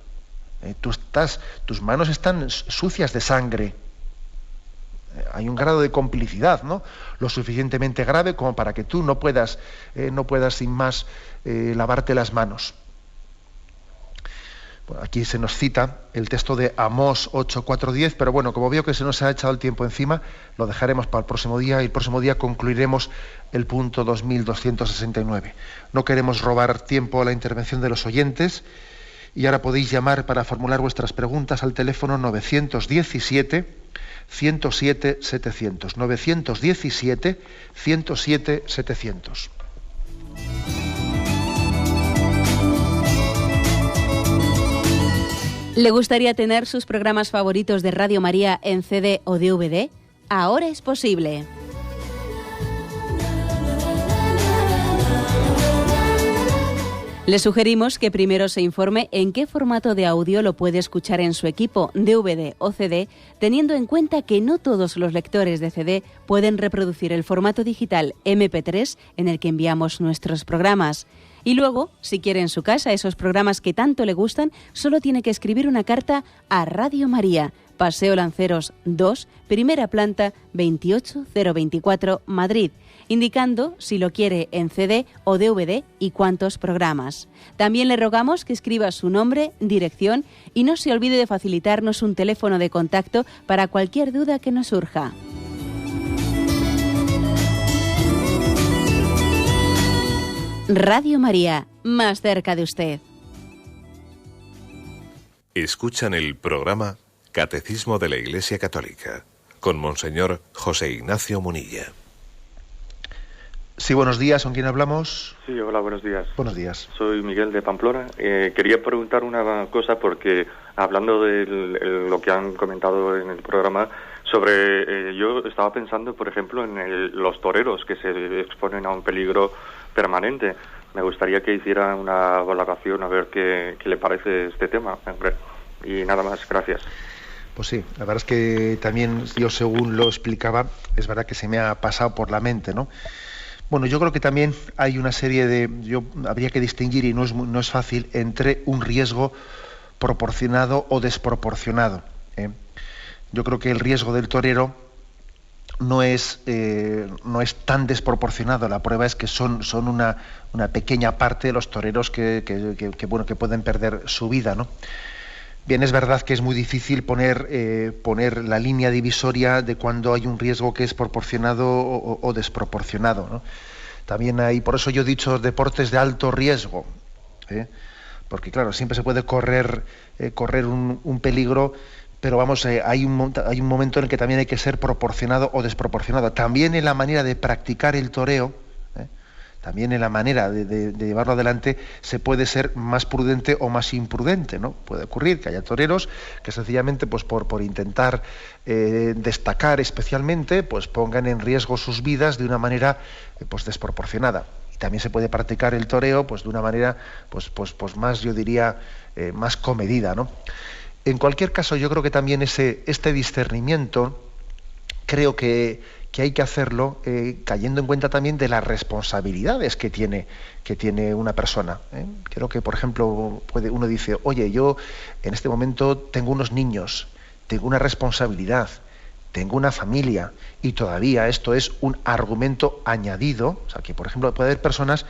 Tus manos están sucias de sangre. Hay un grado de complicidad, ¿no?, lo suficientemente grave como para que tú no puedas sin más lavarte las manos. Bueno, aquí se nos cita el texto de Amós 8:4-10, pero bueno, como veo que se nos ha echado el tiempo encima, lo dejaremos para el próximo día, y el próximo día concluiremos el punto 2269. No queremos robar tiempo a la intervención de los oyentes, y ahora podéis llamar para formular vuestras preguntas al teléfono 917-107-700. 917-107-700. ¿Le gustaría tener sus programas favoritos de Radio María en CD o DVD? Ahora es posible. Le sugerimos que primero se informe en qué formato de audio lo puede escuchar en su equipo, DVD o CD, teniendo en cuenta que no todos los lectores de CD pueden reproducir el formato digital MP3 en el que enviamos nuestros programas. Y luego, si quiere en su casa esos programas que tanto le gustan, solo tiene que escribir una carta a Radio María, Paseo Lanceros 2, primera planta, 28024, Madrid, indicando si lo quiere en CD o DVD y cuántos programas. También le rogamos que escriba su nombre, dirección y no se olvide de facilitarnos un teléfono de contacto para cualquier duda que nos surja. Radio María, más cerca de usted. Escuchan el programa Catecismo de la Iglesia Católica con Monseñor José Ignacio Munilla. Sí, buenos días. ¿Con quién hablamos? Sí, hola, buenos días. Buenos días. Soy Miguel de Pamplona. Quería preguntar una cosa porque hablando de lo que han comentado en el programa sobre... yo estaba pensando, por ejemplo, en los toreros que se exponen a un peligro permanente. Me gustaría que hiciera una valoración a ver qué le parece este tema. Y nada más, gracias. Pues sí, la verdad es que también yo, según lo explicaba, es verdad que se me ha pasado por la mente, ¿no? Bueno, yo creo que también hay una serie de... habría que distinguir, y no es fácil, entre un riesgo proporcionado o desproporcionado. Yo creo que el riesgo del torero no es tan desproporcionado. La prueba es que son una pequeña parte de los toreros que pueden perder su vida, ¿no? Bien, es verdad que es muy difícil poner la línea divisoria de cuando hay un riesgo que es proporcionado o desproporcionado, ¿no? También hay, por eso yo he dicho deportes de alto riesgo, porque claro, siempre se puede correr un peligro, pero vamos, hay un momento en el que también hay que ser proporcionado o desproporcionado. También en la manera de practicar el toreo, también en la manera de llevarlo adelante, se puede ser más prudente o más imprudente, ¿no? Puede ocurrir que haya toreros que sencillamente, pues por intentar destacar especialmente, pues pongan en riesgo sus vidas de una manera pues desproporcionada. Y también se puede practicar el toreo pues de una manera pues más, yo diría, más comedida, ¿no? En cualquier caso, yo creo que también este discernimiento, creo que hay que hacerlo cayendo en cuenta también de las responsabilidades que tiene una persona. Creo que, por ejemplo, uno dice, oye, yo en este momento tengo unos niños, tengo una responsabilidad, tengo una familia, y todavía esto es un argumento añadido. O sea, que, por ejemplo, puede haber personas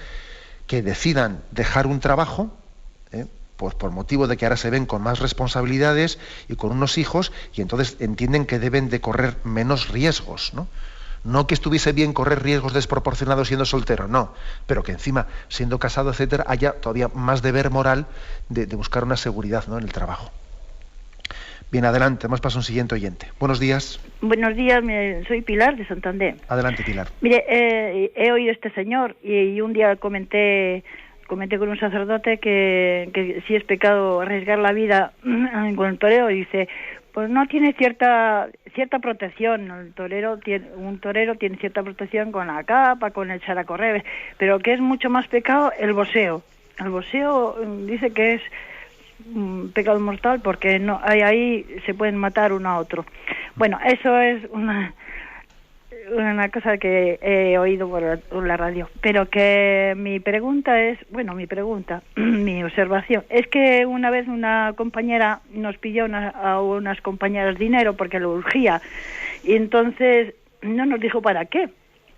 que decidan dejar un trabajo, pues por motivo de que ahora se ven con más responsabilidades y con unos hijos, y entonces entienden que deben de correr menos riesgos, ¿no? No que estuviese bien correr riesgos desproporcionados siendo soltero, no, pero que encima, siendo casado, etcétera, haya todavía más deber moral de buscar una seguridad, ¿no?, en el trabajo. Bien, adelante, vamos a un siguiente oyente. Buenos días. Buenos días, soy Pilar de Santander. Adelante, Pilar. Mire, he oído a este señor y un día comenté con un sacerdote que si es pecado arriesgar la vida con el toreo, y dice, pues no tiene cierta protección. Un torero tiene cierta protección con la capa, con el echar a correr, pero que es mucho más pecado el boxeo. El boxeo dice que es un pecado mortal porque no ahí se pueden matar uno a otro. Bueno, eso es una cosa que he oído por la radio, pero que mi pregunta, mi observación, es que una vez una compañera nos pidió a unas compañeras dinero porque lo urgía, y entonces no nos dijo para qué.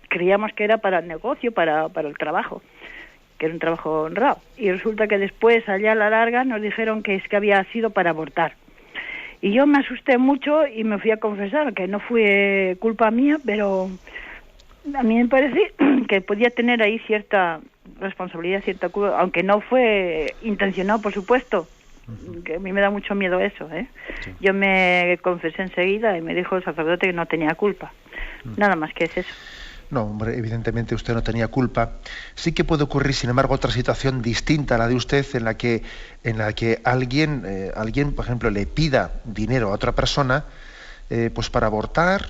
Creíamos que era para el negocio, para el trabajo, que era un trabajo honrado, y resulta que después, allá a la larga, nos dijeron que es que había sido para abortar. Y yo me asusté mucho y me fui a confesar que no fue culpa mía, pero a mí me parece que podía tener ahí cierta responsabilidad, cierta culpa, aunque no fue intencionado, por supuesto, que a mí me da mucho miedo eso, ¿eh? Sí. Yo me confesé enseguida y me dijo el sacerdote que no tenía culpa. Nada más que es eso. No, hombre, evidentemente usted no tenía culpa. Sí que puede ocurrir, sin embargo, otra situación distinta a la de usted, en la que alguien, por ejemplo, le pida dinero a otra persona, pues para abortar.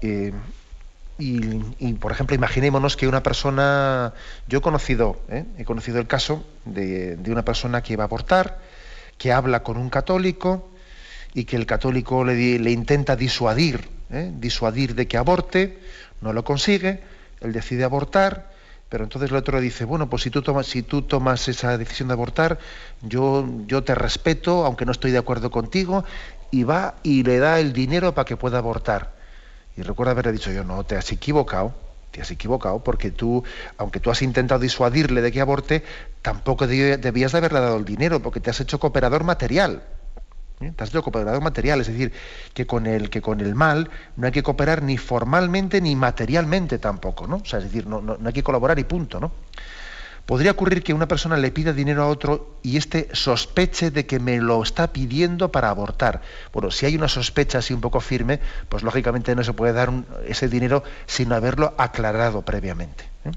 Y, por ejemplo, imaginémonos que una persona, yo he conocido el caso de una persona que iba a abortar, que habla con un católico y que el católico le intenta disuadir de que aborte. No lo consigue, él decide abortar, pero entonces el otro le dice, bueno, pues si tú tomas esa decisión de abortar, yo te respeto, aunque no estoy de acuerdo contigo, y va y le da el dinero para que pueda abortar. Y recuerda haberle dicho yo, no, te has equivocado, porque tú, aunque tú has intentado disuadirle de que aborte, tampoco debías de haberle dado el dinero, porque te has hecho cooperador material. Te has hecho cooperador material, es decir, que con el mal no hay que cooperar ni formalmente ni materialmente tampoco, ¿no? O sea, es decir, no hay que colaborar y punto, ¿no? Podría ocurrir que una persona le pida dinero a otro y éste sospeche de que me lo está pidiendo para abortar. Bueno, si hay una sospecha así un poco firme, pues lógicamente no se puede dar ese dinero sin haberlo aclarado previamente, ¿eh?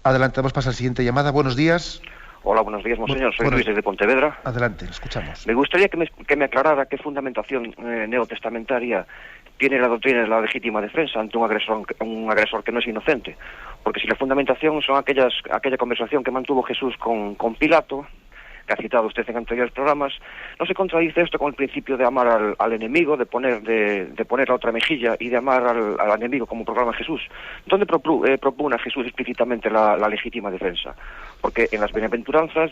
Adelante, vamos a pasar a la siguiente llamada. Buenos días. Hola, buenos días, monseñor. Soy Luis desde Pontevedra. Adelante, escuchamos. Me gustaría que me aclarara qué fundamentación neotestamentaria tiene la doctrina de la legítima defensa ante un agresor que no es inocente. Porque si la fundamentación son aquella conversación que mantuvo Jesús con Pilato, que ha citado usted en anteriores programas, ¿no se contradice esto con el principio de amar al enemigo, de poner la otra mejilla y de amar al enemigo como proclama Jesús? ¿Dónde propone Jesús explícitamente la legítima defensa? Porque en las bienaventuranzas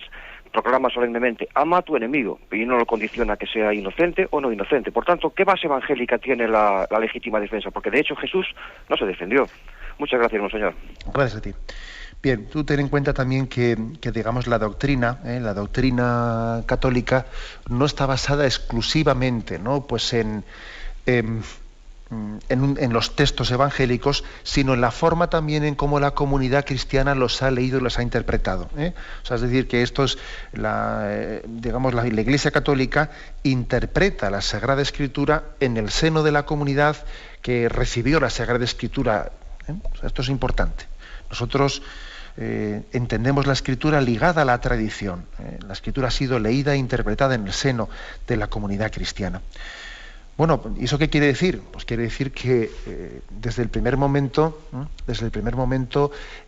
proclama solemnemente, ama a tu enemigo, y no lo condiciona que sea inocente o no inocente. Por tanto, ¿qué base evangélica tiene la legítima defensa? Porque de hecho Jesús no se defendió. Muchas gracias, monseñor. Gracias a ti. Bien, tú ten en cuenta también que digamos, la doctrina católica no está basada exclusivamente, ¿no?, pues en los textos evangélicos, sino en la forma también en cómo la comunidad cristiana los ha leído y los ha interpretado, ¿eh? O sea, es decir, que esto es la Iglesia católica interpreta la Sagrada Escritura en el seno de la comunidad que recibió la Sagrada Escritura, ¿eh? O sea, esto es importante. Nosotros entendemos la Escritura ligada a la tradición. La Escritura ha sido leída e interpretada en el seno de la comunidad cristiana. Bueno, ¿y eso qué quiere decir? Pues quiere decir que desde el primer momento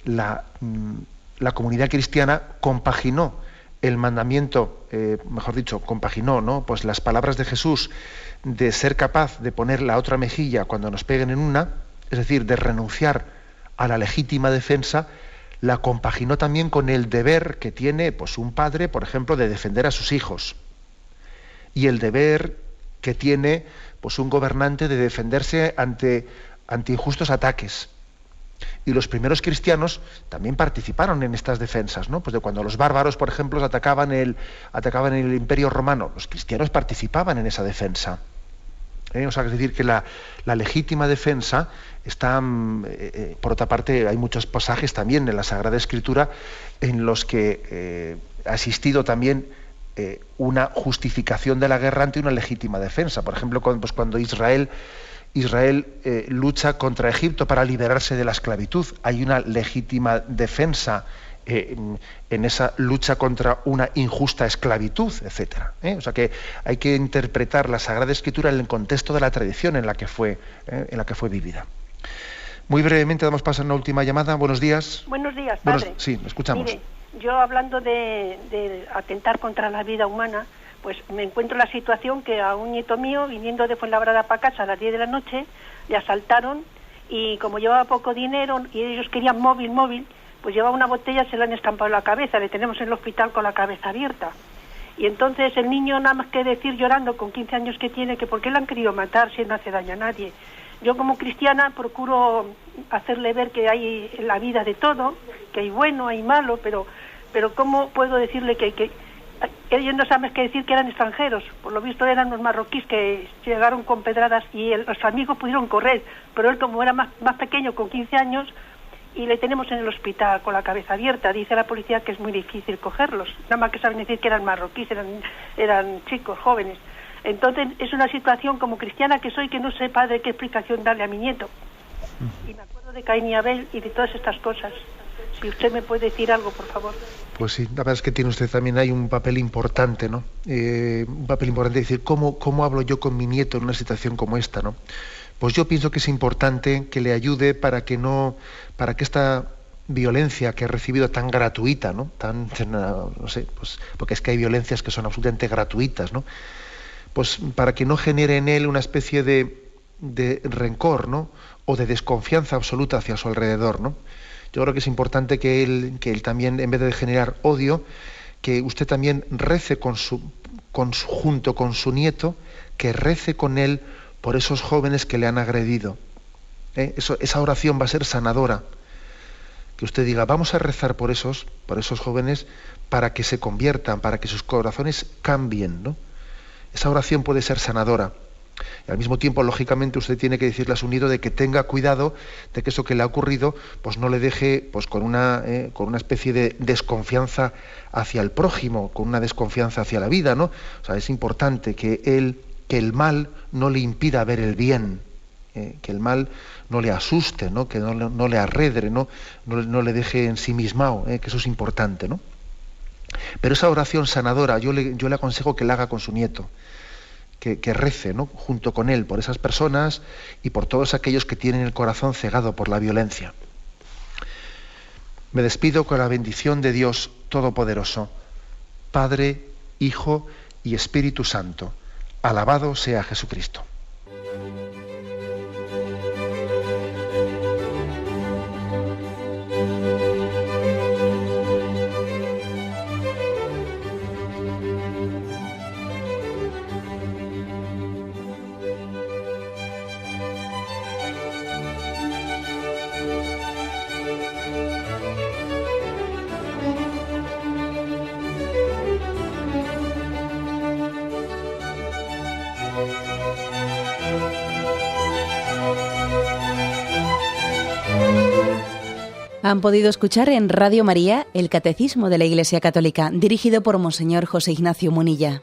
la comunidad cristiana compaginó el mandamiento, compaginó, ¿no?, pues las palabras de Jesús de ser capaz de poner la otra mejilla cuando nos peguen en una, es decir, de renunciar a la legítima defensa, la compaginó también con el deber que tiene, pues, un padre, por ejemplo, de defender a sus hijos, y el deber que tiene, pues, un gobernante de defenderse ante injustos ataques. Y los primeros cristianos también participaron en estas defensas, ¿no? Pues de cuando los bárbaros, por ejemplo, atacaban el Imperio Romano, los cristianos participaban en esa defensa. O sea, es decir, que la legítima defensa está, por otra parte, hay muchos pasajes también en la Sagrada Escritura en los que ha existido también una justificación de la guerra ante una legítima defensa. Por ejemplo, cuando Israel lucha contra Egipto para liberarse de la esclavitud, hay una legítima defensa en esa lucha contra una injusta esclavitud, etcétera. O sea que hay que interpretar la Sagrada Escritura en el contexto de la tradición en la que fue vivida. Muy brevemente damos paso a una última llamada. Buenos días. Buenos días, padre. Sí, escuchamos. Mire, yo hablando de atentar contra la vida humana, pues me encuentro la situación que a un nieto mío, viniendo de Fuenlabrada para casa a las 10 de la noche, le asaltaron y como llevaba poco dinero y ellos querían móvil, pues llevaba una botella, se la han estampado en la cabeza, le tenemos en el hospital con la cabeza abierta. Y entonces el niño nada más que decir llorando con 15 años que tiene que por qué le han querido matar si no hace daño a nadie. Yo como cristiana procuro hacerle ver que hay en la vida de todo, que hay bueno, hay malo, pero ¿cómo puedo decirle que ellos no saben qué decir que eran extranjeros? Por lo visto eran los marroquíes que llegaron con pedradas y los amigos pudieron correr, pero él como era más pequeño, con 15 años, y le tenemos en el hospital con la cabeza abierta. Dice la policía que es muy difícil cogerlos, nada más que saben decir que eran marroquíes, eran chicos, jóvenes. Entonces es una situación como cristiana que soy que no sé, padre, qué explicación darle a mi nieto. Y me acuerdo de Caín y Abel y de todas estas cosas. Si usted me puede decir algo, por favor. Pues sí, la verdad es que tiene usted también hay un papel importante, ¿no? Un papel importante, decir, ¿cómo hablo yo con mi nieto en una situación como esta, ¿no? Pues yo pienso que es importante que le ayude para que esta violencia que ha recibido tan gratuita, ¿no? No sé, pues porque es que hay violencias que son absolutamente gratuitas, ¿no? Pues para que no genere en él una especie de rencor, ¿no? O de desconfianza absoluta hacia su alrededor, ¿no? Yo creo que es importante que él también, en vez de generar odio, que usted también rece junto con su nieto, que rece con él por esos jóvenes que le han agredido. Esa oración va a ser sanadora. Que usted diga, vamos a rezar por esos jóvenes para que se conviertan, para que sus corazones cambien, ¿no? Esa oración puede ser sanadora. Y al mismo tiempo, lógicamente, usted tiene que decirle a su nieto de que tenga cuidado de que eso que le ha ocurrido pues no le deje pues con una especie de desconfianza hacia el prójimo, con una desconfianza hacia la vida, ¿no? O sea, es importante que el mal no le impida ver el bien, que el mal no le asuste, ¿no? Que no le arredre, no le deje ensimismado, que eso es importante, ¿no? Pero esa oración sanadora yo le aconsejo que la haga con su nieto, que rece, ¿no? Junto con él por esas personas y por todos aquellos que tienen el corazón cegado por la violencia. Me despido con la bendición de Dios Todopoderoso, Padre, Hijo y Espíritu Santo. Alabado sea Jesucristo. Han podido escuchar en Radio María el Catecismo de la Iglesia Católica, dirigido por Monseñor José Ignacio Munilla.